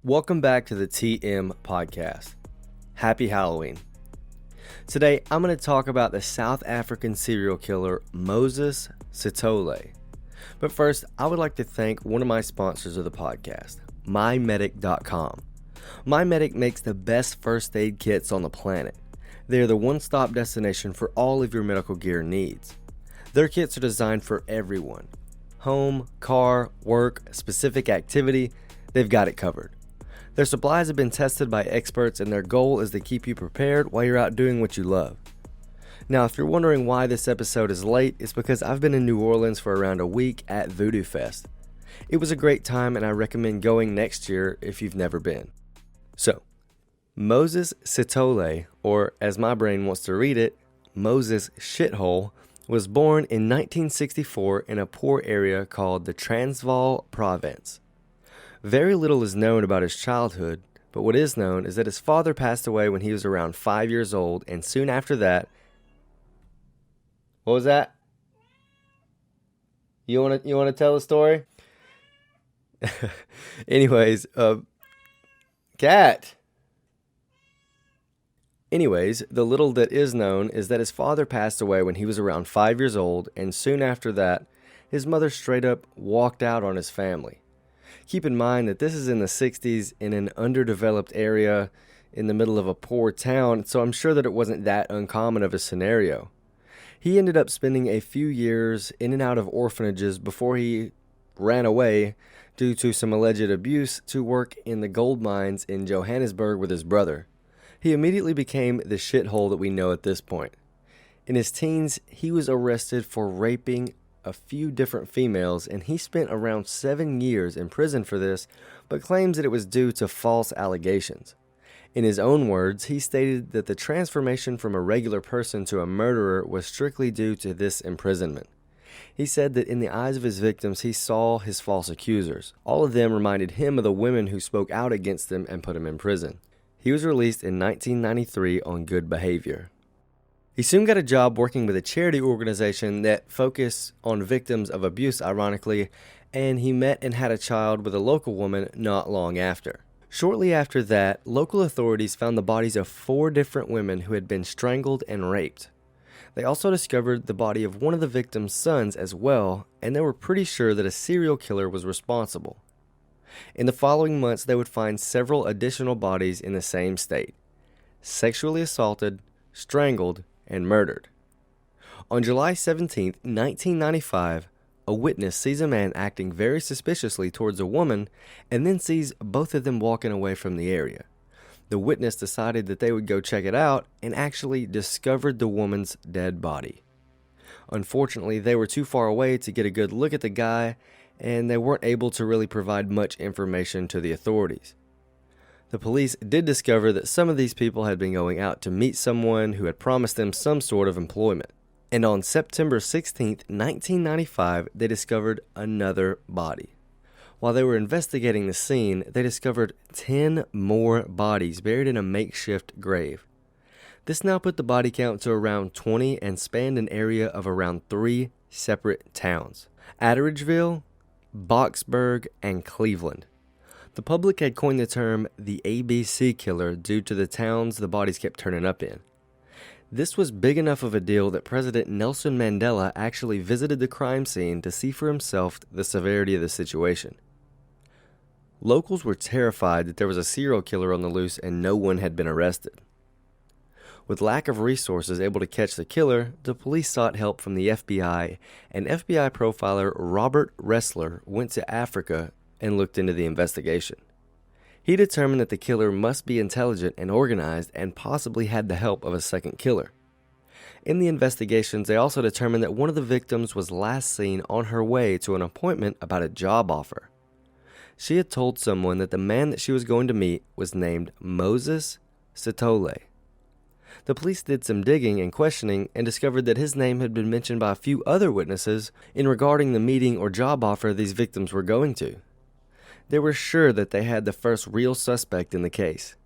Welcome back to the TM Podcast. Happy Halloween. Today, I'm going to talk about the South African serial killer Moses Sithole. But first, I would like to thank one of my sponsors of the podcast, MyMedic.com. MyMedic makes the best first aid kits on the planet. They are the one-stop destination for all of your medical gear needs. Their kits are designed for everyone. Home, car, work, specific activity, they've got it covered. Their supplies have been tested by experts, and their goal is to keep you prepared while you're out doing what you love. Now, if you're wondering why this episode is late, it's because I've been in New Orleans for around a week at Voodoo Fest. It was a great time, and I recommend going next year if you've never been. So, Moses Sithole, or as my brain wants to read it, Moses Shithole, was born in 1964 in a poor area called the Transvaal Province. Very little is known about his childhood, but what is known is that his father passed away when he was around 5 years old, and soon after that... What was that? You want to tell the story? Anyways, cat! Anyways, the little that is known is that his father passed away when he was around 5 years old, and soon after that, his mother straight up walked out on his family. Keep in mind that this is in the 60s in an underdeveloped area in the middle of a poor town, so I'm sure that it wasn't that uncommon of a scenario. He ended up spending a few years in and out of orphanages before he ran away due to some alleged abuse to work in the gold mines in Johannesburg with his brother. He immediately became the shithole that we know at this point. In his teens, he was arrested for raping a few different females, and he spent around 7 years in prison for this, but claims that it was due to false allegations. In his own words, he stated that the transformation from a regular person to a murderer was strictly due to this imprisonment. He said that in the eyes of his victims, he saw his false accusers. All of them reminded him of the women who spoke out against him and put him in prison. He was released in 1993 on good behavior. He soon got a job working with a charity organization that focused on victims of abuse, ironically, and he met and had a child with a local woman not long after. Shortly after that, local authorities found the bodies of 4 different women who had been strangled and raped. They also discovered the body of one of the victims' sons as well, and they were pretty sure that a serial killer was responsible. In the following months, they would find several additional bodies in the same state: sexually assaulted, strangled, and murdered. On July 17, 1995, a witness sees a man acting very suspiciously towards a woman and then sees both of them walking away from the area. The witness decided that they would go check it out and actually discovered the woman's dead body. Unfortunately, they were too far away to get a good look at the guy, and they weren't able to really provide much information to the authorities. The police did discover that some of these people had been going out to meet someone who had promised them some sort of employment. And on September 16, 1995, they discovered another body. While they were investigating the scene, they discovered 10 more bodies buried in a makeshift grave. This now put the body count to around 20 and spanned an area of around 3 separate towns: Atteridgeville, Boxburg, and Cleveland. The public had coined the term the ABC Killer due to the towns the bodies kept turning up in. This was big enough of a deal that President Nelson Mandela actually visited the crime scene to see for himself the severity of the situation. Locals were terrified that there was a serial killer on the loose and no one had been arrested. With lack of resources able to catch the killer, the police sought help from the FBI, and FBI profiler Robert Ressler went to Africa and looked into the investigation. He determined that the killer must be intelligent and organized and possibly had the help of a second killer. In the investigations, they also determined that one of the victims was last seen on her way to an appointment about a job offer. She had told someone that the man that she was going to meet was named Moses Sithole. The police did some digging and questioning and discovered that his name had been mentioned by a few other witnesses in regarding the meeting or job offer these victims were going to. They were sure that they had the first real suspect in the case.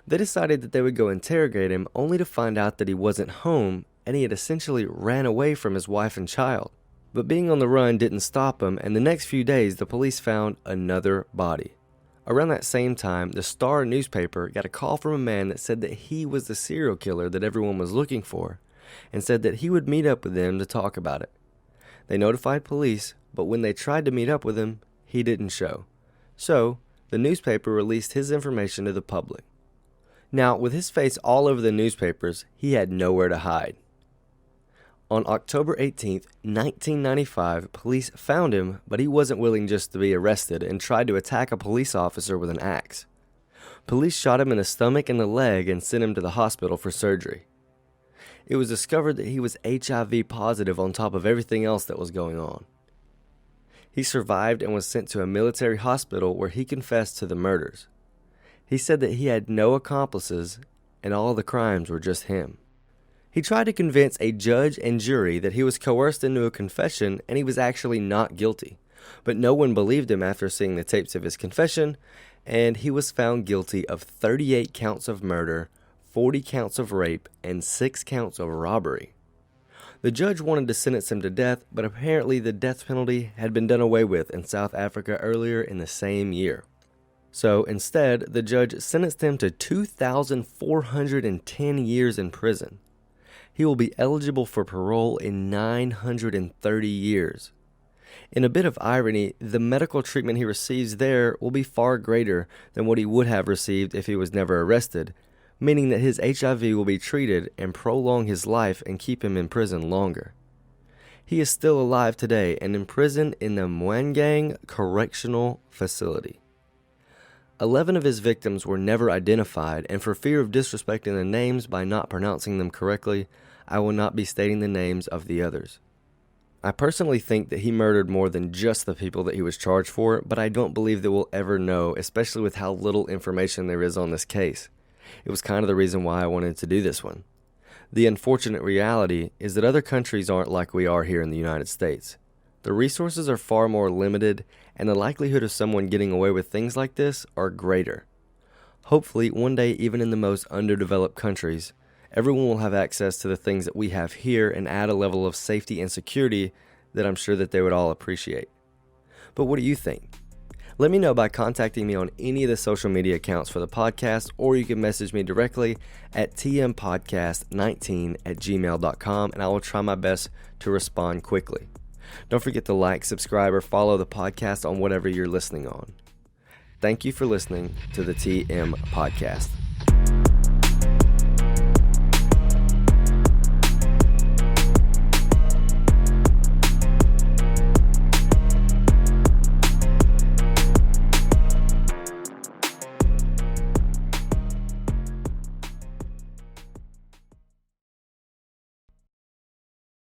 They decided that they would go interrogate him, only to find out that he wasn't home and he had essentially ran away from his wife and child. But being on the run didn't stop him, and the next few days the police found another body. Around that same time, the Star newspaper got a call from a man that said that he was the serial killer that everyone was looking for, and said that he would meet up with them to talk about it. They notified police, but when they tried to meet up with him, he didn't show. So, the newspaper released his information to the public. Now, with his face all over the newspapers, he had nowhere to hide. On October 18, 1995, police found him, but he wasn't willing just to be arrested and tried to attack a police officer with an axe. Police shot him in the stomach and the leg and sent him to the hospital for surgery. It was discovered that he was HIV positive on top of everything else that was going on. He survived and was sent to a military hospital where he confessed to the murders. He said that he had no accomplices and all the crimes were just him. He tried to convince a judge and jury that he was coerced into a confession and he was actually not guilty. But no one believed him after seeing the tapes of his confession, and he was found guilty of 38 counts of murder, 40 counts of rape, and 6 counts of robbery. The judge wanted to sentence him to death, but apparently the death penalty had been done away with in South Africa earlier in the same year. So instead, the judge sentenced him to 2,410 years in prison. He will be eligible for parole in 930 years. In a bit of irony, the medical treatment he receives there will be far greater than what he would have received if he was never arrested, meaning that his HIV will be treated and prolong his life and keep him in prison longer. He is still alive today and imprisoned in the Mwangang Correctional Facility. 11 of his victims were never identified, and for fear of disrespecting the names by not pronouncing them correctly, I will not be stating the names of the others. I personally think that he murdered more than just the people that he was charged for, but I don't believe that we'll ever know, especially with how little information there is on this case. It was kind of the reason why I wanted to do this one. The unfortunate reality is that other countries aren't like we are here in the United States. The resources are far more limited, and the likelihood of someone getting away with things like this are greater. Hopefully, one day, even in the most underdeveloped countries, everyone will have access to the things that we have here and add a level of safety and security that I'm sure that they would all appreciate. But what do you think? Let me know by contacting me on any of the social media accounts for the podcast, or you can message me directly at tmpodcast19@gmail.com, and I will try my best to respond quickly. Don't forget to like, subscribe, or follow the podcast on whatever you're listening on. Thank you for listening to the TM Podcast.